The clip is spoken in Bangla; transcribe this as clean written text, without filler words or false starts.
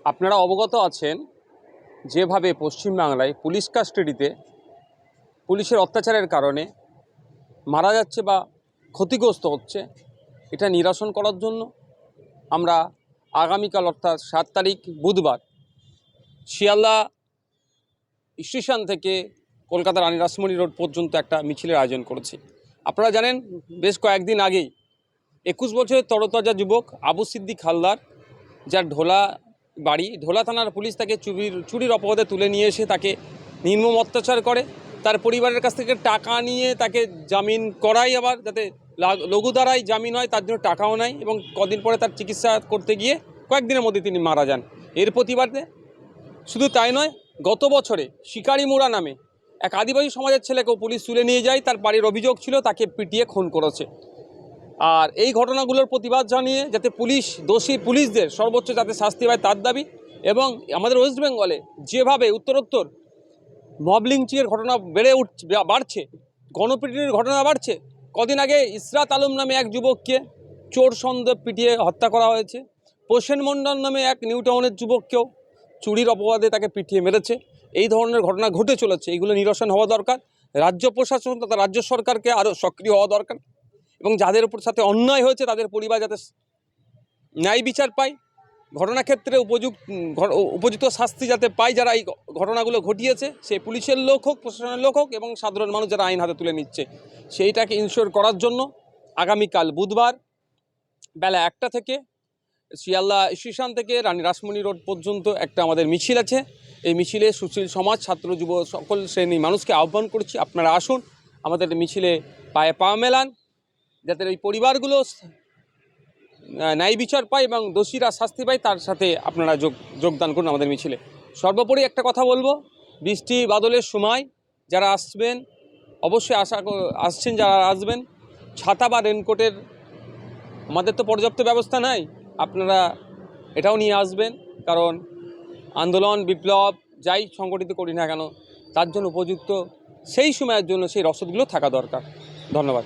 আপনারা অবগত আছেন যেভাবে পশ্চিমবাংলায় পুলিশ কাস্টাডিতে পুলিশের অত্যাচারের কারণে মারা যাচ্ছে বা ক্ষতিগ্রস্ত হচ্ছে, এটা নিরসন করার জন্য আমরা আগামীকাল অর্থাৎ 7 তারিখ বুধবার শিয়ালদা স্টেশন থেকে কলকাতা রানী রাসমণি রোড পর্যন্ত একটা মিছিলের আয়োজন করেছি। আপনারা জানেন বেশ কয়েকদিন আগেই 21 বছরের তরতাজা যুবক আবু সিদ্দিক হালদার, যার ঢোলা বাড়ি, ঢোলা থানার পুলিশ তাকে চুরির অপরাধে তুলে নিয়ে এসে তাকে নির্মম অত্যাচার করে। তার পরিবারের কাছ থেকে টাকা নিয়ে তাকে জামিন করায়, আবার যাতে লঘু ধারায় জামিন হয় তার জন্য টাকাও নেয়, এবং কদিন পরে তার চিকিৎসা করতে গিয়ে কয়েকদিনের মধ্যে তিনি মারা যান। এর প্রতিবাদে শুধু তাই নয়, গত বছরে শিকারি মোড়া নামে এক আদিবাসী সমাজের ছেলেকেও পুলিশ তুলে নিয়ে যায়। তার বাড়ির অভিযোগ ছিল তাকে পিটিয়ে খুন করেছে। আর এই ঘটনাগুলোর প্রতিবাদ জানিয়ে যাতে দোষী পুলিশদের সর্বোচ্চ যাতে শাস্তি পায় তার দাবি। এবং আমাদের ওয়েস্ট বেঙ্গলে যেভাবে উত্তরোত্তর মব লিঞ্চিংয়ের ঘটনা বাড়ছে, গণপিটুনির ঘটনা বাড়ছে, কদিন আগে ইসরাত আলম নামে এক যুবককে চোর সন্দেহে পিটিয়ে হত্যা করা হয়েছে। প্রসেন মণ্ডল নামে এক নিউ টাউনের যুবককেও চুরির অপবাদে তাকে পিটিয়ে মেরেছে। এই ধরনের ঘটনা ঘটে চলেছে, এইগুলো নিরসন হওয়া দরকার। রাজ্য প্রশাসন তথা রাজ্য সরকারকে আরও সক্রিয় হওয়া দরকার, এবং যাদের উপর সাথে অন্যায় হয়েছে তাদের পরিবার যাতে ন্যায় বিচার পায়, ঘটনাক্ষেত্রে উপযুক্ত শাস্তি যাতে পায় যারা এই ঘটনাগুলো ঘটিয়েছে, সে পুলিশের লোক হোক, প্রশাসনের লোক হোক, এবং সাধারণ মানুষ যারা আইন হাতে তুলে নিচ্ছে, সেইটাকে ইনশিওর করার জন্য আগামীকাল বুধবার বেলা 1টা থেকে শিয়ালদা স্টেশন থেকে রানী রাসমণি রোড পর্যন্ত একটা আমাদের মিছিল আছে। এই মিছিলে সুশীল সমাজ, ছাত্র, যুব সকল শ্রেণীর মানুষকে আহ্বান করছি, আপনারা আসুন, আমাদের মিছিলে পায়ে পা মেলান, যাতে এই পরিবারগুলো ন্যায় বিচার পায় এবং দোষীরা শাস্তি পায়, তার সাথে আপনারা যোগদান করুন আমাদের মিছিলে। সর্বোপরি একটা কথা বলবো, বৃষ্টি বাদলের সময় যারা আসবেন, অবশ্যই আসছেন যারা আসবেন, ছাতা বা রেনকোটের আমাদের তো পর্যাপ্ত ব্যবস্থা নাই, আপনারা এটাও নিয়ে আসবেন, কারণ আন্দোলন বিপ্লব যাই সংগঠিত করি না কেন তার জন্য উপযুক্ত সেই সময়ের জন্য সেই রসদগুলো থাকা দরকার। ধন্যবাদ।